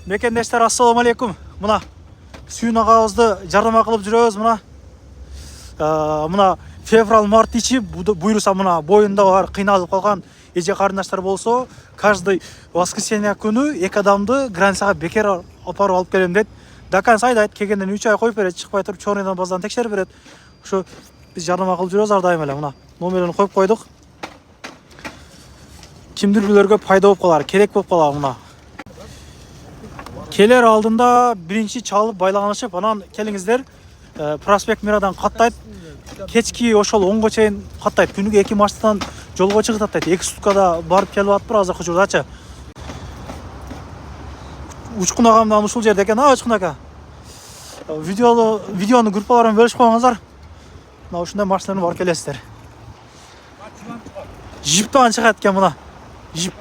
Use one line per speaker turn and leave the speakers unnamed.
Мекендештер, ассаламу алейкум. Мына сүйін ағабызды жардама кылып жүрөбүз. Мына февраль март ичи буйруса мына боюнда бар кыйналып калган эже карындаштар болсо, каждый воскресенье күнү эки адамды границага бекер алып барып алып келем дейт. Дакан сайдайт, келгенден 3 ай коюп берет, чыкпай туруп чорныйдан баздан текшерип берет. Ошо биз жардама кылып жүрөбүз ар дайым эле. Мына номерлерин коюп койдук. Кимдирүүлөргө пайда болуп калар, керек болуп калар. Мына келер алдында биринчи чалып байлаганышып, анан келиңиздер. Проспект Мирадан каттайт. Кечки ошол 10го чейин каттайт. Күнүгө 2 маршруттан жолго чыгып атат. 2 суткада барып келип атпыр азыркы учурдачы. Учкун агамдан ушул жерде экен, Учкун ака. Видеону группалар менен бөлүшүп коюңуздар. Мына ушундай маршруттардан барып келесиздер. Жиптан чыгат экен мына. Жип.